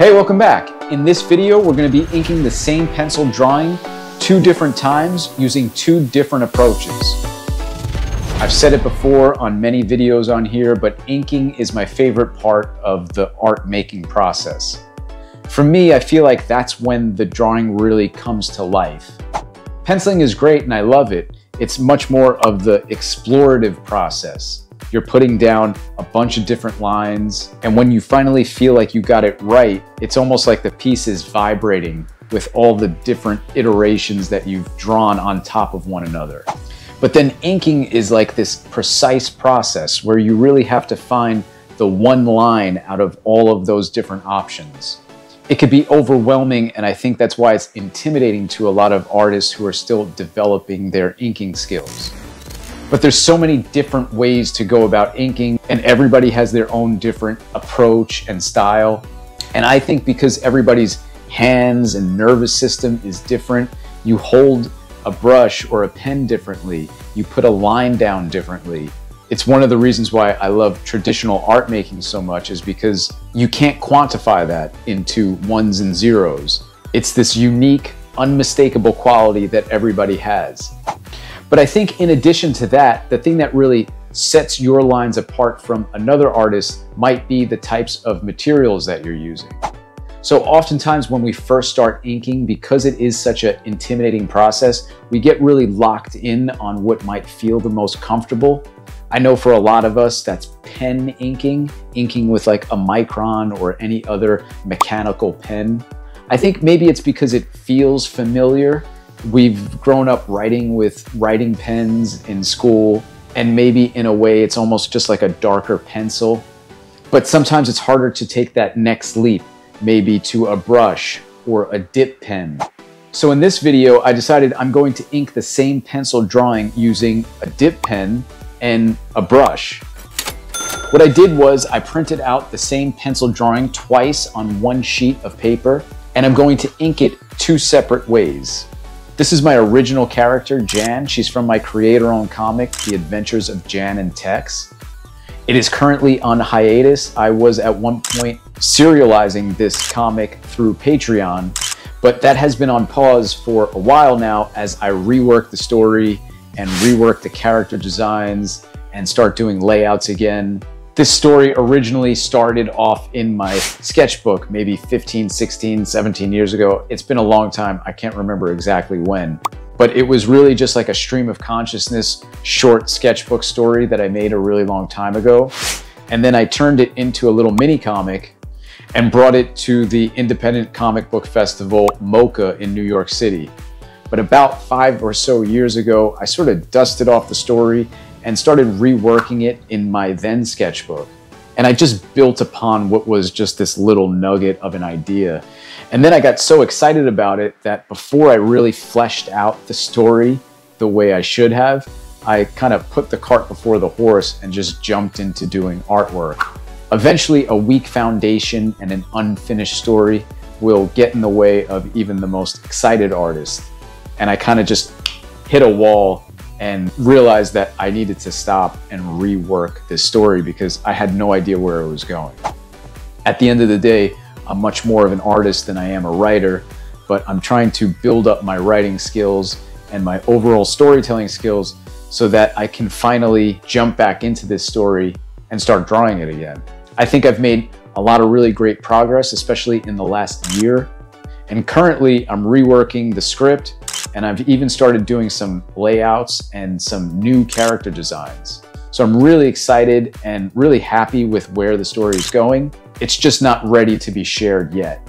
Hey, welcome back. In this video, we're going to be inking the same pencil drawing 2 different times using 2 different approaches. I've said it before on many videos on here, but inking is my favorite part of the art making process. For me, I feel like that's when the drawing really comes to life. Penciling is great and I love it. It's much more of the explorative process. You're putting down a bunch of different lines, and when you finally feel like you got it right, it's almost like the piece is vibrating with all the different iterations that you've drawn on top of one another. But then inking is like this precise process where you really have to find the one line out of all of those different options. It could be overwhelming, and I think that's why it's intimidating to a lot of artists who are still developing their inking skills. But there's so many different ways to go about inking, and everybody has their own different approach and style. And I think because everybody's hands and nervous system is different, you hold a brush or a pen differently, you put a line down differently. It's one of the reasons why I love traditional art making so much, is because you can't quantify that into ones and zeros. It's this unique, unmistakable quality that everybody has. But I think in addition to that, the thing that really sets your lines apart from another artist might be the types of materials that you're using. So oftentimes when we first start inking, because it is such an intimidating process, we get really locked in on what might feel the most comfortable. I know for a lot of us, that's pen inking with like a Micron or any other mechanical pen. I think maybe it's because it feels familiar. We've grown up writing with writing pens in school, and maybe in a way it's almost just like a darker pencil. But sometimes it's harder to take that next leap, maybe to a brush or a dip pen. So in this video, I decided I'm going to ink the same pencil drawing using a dip pen and a brush. What I did was I printed out the same pencil drawing twice on one sheet of paper, and I'm going to ink it 2 separate ways. This is my original character, Jan. She's from my creator-owned comic, The Adventures of Jan and Tex. It is currently on hiatus. I was at one point serializing this comic through Patreon, but that has been on pause for a while now as I rework the story and rework the character designs and start doing layouts again. This story originally started off in my sketchbook, maybe 15, 16, 17 years ago. It's been a long time. I can't remember exactly when, but it was really just like a stream of consciousness, short sketchbook story that I made a really long time ago. And then I turned it into a little mini comic and brought it to the Independent Comic Book Festival, MoCA in New York City. But about 5 or so years ago, I sort of dusted off the story and started reworking it in my then sketchbook. And I just built upon what was just this little nugget of an idea. And then I got so excited about it that before I really fleshed out the story the way I should have, I kind of put the cart before the horse and just jumped into doing artwork. Eventually, a weak foundation and an unfinished story will get in the way of even the most excited artist. And I kind of just hit a wall and realized that I needed to stop and rework this story because I had no idea where it was going. At the end of the day, I'm much more of an artist than I am a writer, but I'm trying to build up my writing skills and my overall storytelling skills so that I can finally jump back into this story and start drawing it again. I think I've made a lot of really great progress, especially in the last year. And currently I'm reworking the script, and I've even started doing some layouts and some new character designs. So I'm really excited and really happy with where the story is going. It's just not ready to be shared yet.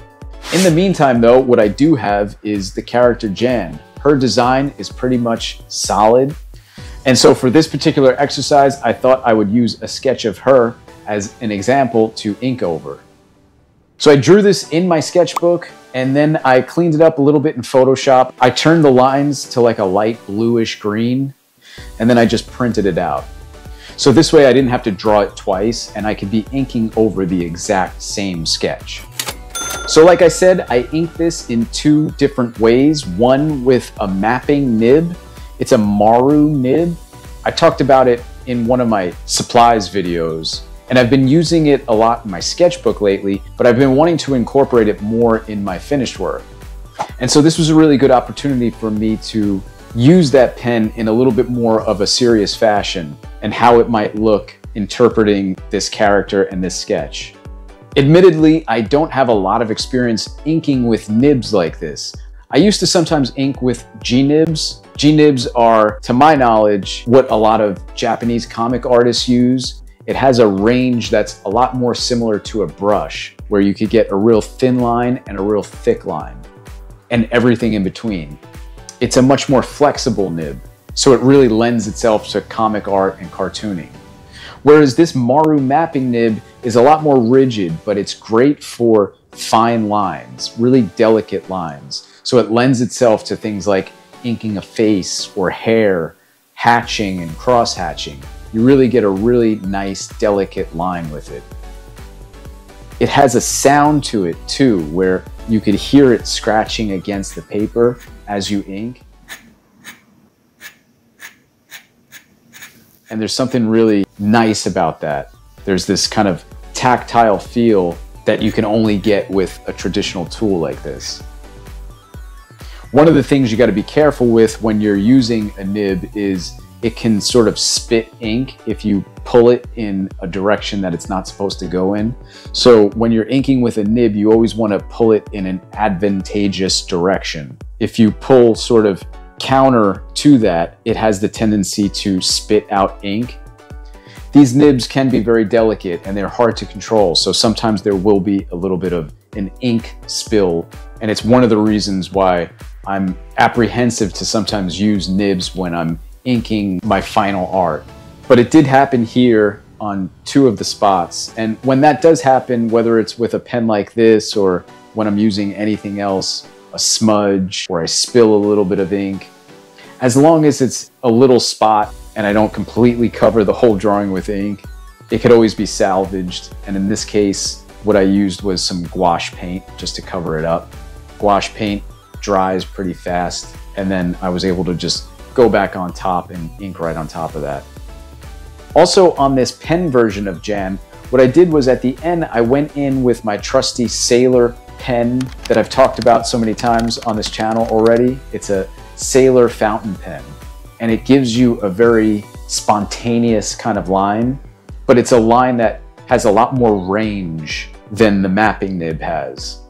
In the meantime though, what I do have is the character Jan. Her design is pretty much solid. And so for this particular exercise, I thought I would use a sketch of her as an example to ink over. So I drew this in my sketchbook, and then I cleaned it up a little bit in Photoshop. I turned the lines to like a light bluish green, and then I just printed it out. So this way I didn't have to draw it twice, and I could be inking over the exact same sketch. So like I said, I inked this in 2 different ways. One with a mapping nib. It's a Maru nib. I talked about it in one of my supplies videos. And I've been using it a lot in my sketchbook lately, but I've been wanting to incorporate it more in my finished work. And so this was a really good opportunity for me to use that pen in a little bit more of a serious fashion and how it might look interpreting this character and this sketch. Admittedly, I don't have a lot of experience inking with nibs like this. I used to sometimes ink with G-nibs. G-nibs are, to my knowledge, what a lot of Japanese comic artists use. It has a range that's a lot more similar to a brush, where you could get a real thin line and a real thick line, and everything in between. It's a much more flexible nib, so it really lends itself to comic art and cartooning. Whereas this Maru mapping nib is a lot more rigid, but it's great for fine lines, really delicate lines. So it lends itself to things like inking a face or hair, hatching and cross-hatching. You really get a really nice, delicate line with it. It has a sound to it too, where you could hear it scratching against the paper as you ink. And there's something really nice about that. There's this kind of tactile feel that you can only get with a traditional tool like this. One of the things you got to be careful with when you're using a nib is it can sort of spit ink if you pull it in a direction that it's not supposed to go in. So when you're inking with a nib, you always want to pull it in an advantageous direction. If you pull sort of counter to that, it has the tendency to spit out ink. These nibs can be very delicate and they're hard to control, so sometimes there will be a little bit of an ink spill, and it's one of the reasons why I'm apprehensive to sometimes use nibs when I'm inking my final art. But it did happen here on 2 of the spots, and when that does happen, whether it's with a pen like this or when I'm using anything else, a smudge or I spill a little bit of ink, as long as it's a little spot and I don't completely cover the whole drawing with ink, it could always be salvaged. And in this case, what I used was some gouache paint just to cover it up. Gouache paint dries pretty fast, and then I was able to just go back on top and ink right on top of that. Also on this pen version of Jan, what I did was at the end, I went in with my trusty Sailor pen that I've talked about so many times on this channel already. It's a Sailor fountain pen, and it gives you a very spontaneous kind of line, but it's a line that has a lot more range than the mapping nib has.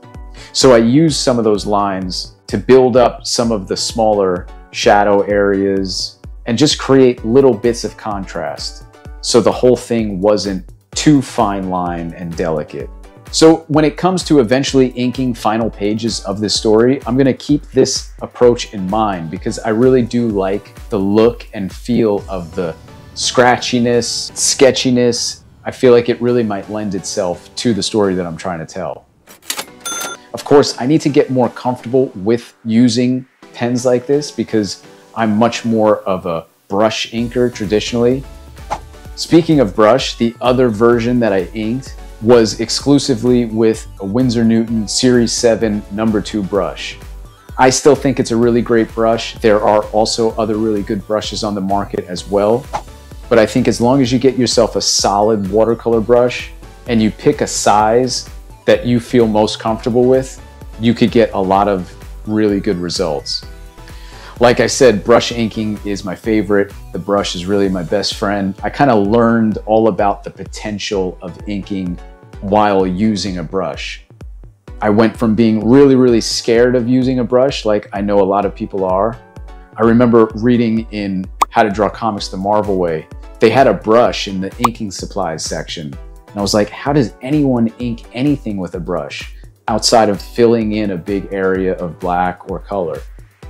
So I used some of those lines to build up some of the smaller shadow areas and just create little bits of contrast, so the whole thing wasn't too fine line and delicate. So when it comes to eventually inking final pages of this story, I'm gonna keep this approach in mind because I really do like the look and feel of the scratchiness, sketchiness. I feel like it really might lend itself to the story that I'm trying to tell. Of course, I need to get more comfortable with using pens like this because I'm much more of a brush inker traditionally. Speaking of brush, the other version that I inked was exclusively with a Winsor Newton Series 7 No. 2 brush. I still think it's a really great brush. There are also other really good brushes on the market as well. But I think as long as you get yourself a solid watercolor brush and you pick a size that you feel most comfortable with, you could get a lot of really good results. Like I said, brush inking is my favorite. The brush is really my best friend. I kind of learned all about the potential of inking while using a brush. I went from being really, really scared of using a brush, like I know a lot of people are. I remember reading in How to Draw Comics the Marvel Way, they had a brush in the inking supplies section. And I was like, how does anyone ink anything with a brush outside of filling in a big area of black or color?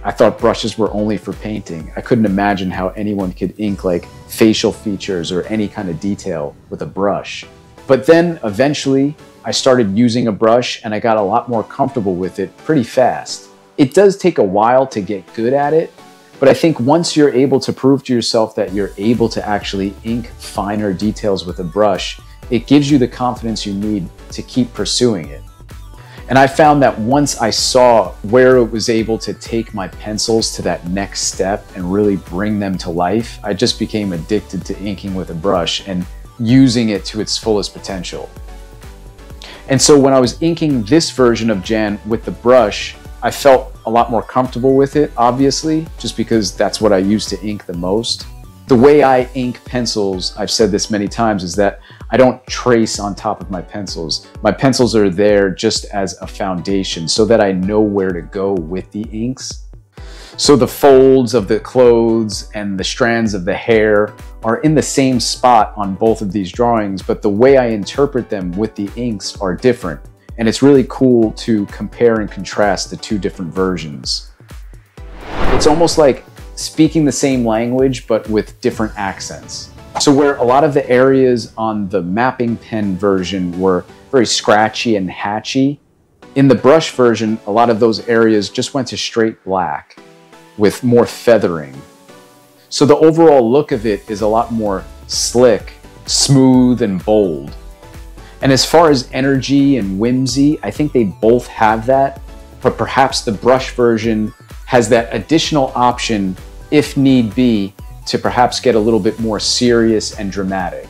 I thought brushes were only for painting. I couldn't imagine how anyone could ink like facial features or any kind of detail with a brush. But then eventually I started using a brush and I got a lot more comfortable with it pretty fast. It does take a while to get good at it, but I think once you're able to prove to yourself that you're able to actually ink finer details with a brush, it gives you the confidence you need to keep pursuing it. And I found that once I saw where it was able to take my pencils to that next step and really bring them to life, I just became addicted to inking with a brush. And using it to its fullest potential. And so when I was inking this version of Jan with the brush, I felt a lot more comfortable with it, obviously, just because that's what I use to ink the most. The way I ink pencils, I've said this many times, is that I don't trace on top of my pencils. My pencils are there just as a foundation so that I know where to go with the inks. So the folds of the clothes and the strands of the hair are in the same spot on both of these drawings, but the way I interpret them with the inks are different. And it's really cool to compare and contrast the two different versions. It's almost like speaking the same language, but with different accents. So where a lot of the areas on the mapping pen version were very scratchy and hatchy, in the brush version, a lot of those areas just went to straight black with more feathering. So the overall look of it is a lot more slick, smooth, and bold. And as far as energy and whimsy, I think they both have that, but perhaps the brush version has that additional option, if need be, to perhaps get a little bit more serious and dramatic.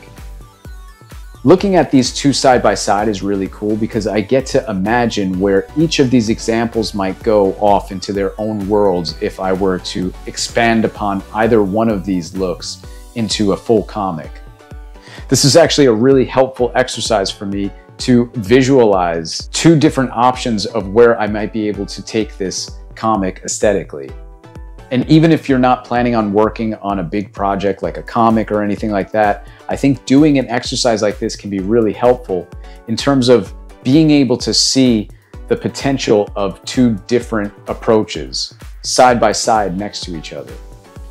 Looking at these two side by side is really cool because I get to imagine where each of these examples might go off into their own worlds if I were to expand upon either one of these looks into a full comic. This is actually a really helpful exercise for me to visualize two different options of where I might be able to take this comic aesthetically. And even if you're not planning on working on a big project like a comic or anything like that, I think doing an exercise like this can be really helpful in terms of being able to see the potential of two different approaches side by side next to each other.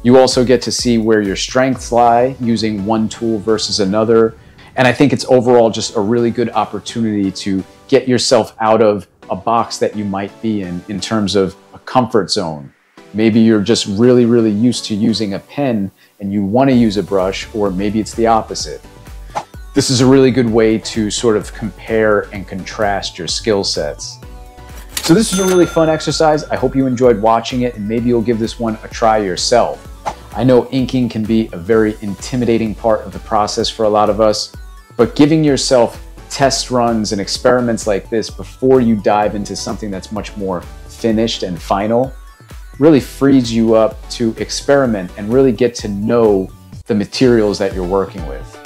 You also get to see where your strengths lie using one tool versus another. And I think it's overall just a really good opportunity to get yourself out of a box that you might be in terms of a comfort zone. Maybe you're just really, really used to using a pen and you want to use a brush, or maybe it's the opposite. This is a really good way to sort of compare and contrast your skill sets. So this is a really fun exercise. I hope you enjoyed watching it, and maybe you'll give this one a try yourself. I know inking can be a very intimidating part of the process for a lot of us, but giving yourself test runs and experiments like this before you dive into something that's much more finished and final really frees you up to experiment and really get to know the materials that you're working with.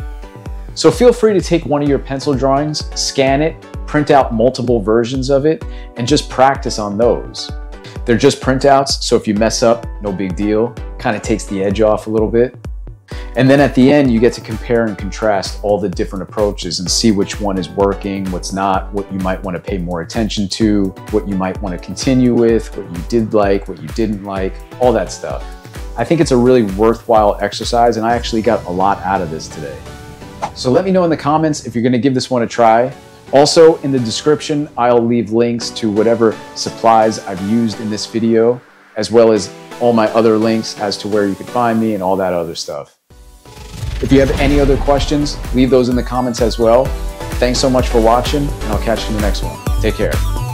So feel free to take one of your pencil drawings, scan it, print out multiple versions of it, and just practice on those. They're just printouts, so if you mess up, no big deal. Kind of takes the edge off a little bit. And then at the end, you get to compare and contrast all the different approaches and see which one is working, what's not, what you might want to pay more attention to, what you might want to continue with, what you did like, what you didn't like, all that stuff. I think it's a really worthwhile exercise, and I actually got a lot out of this today. So let me know in the comments if you're going to give this one a try. Also, in the description, I'll leave links to whatever supplies I've used in this video, as well as all my other links as to where you can find me and all that other stuff. If you have any other questions, leave those in the comments as well. Thanks so much for watching, and I'll catch you in the next one. Take care.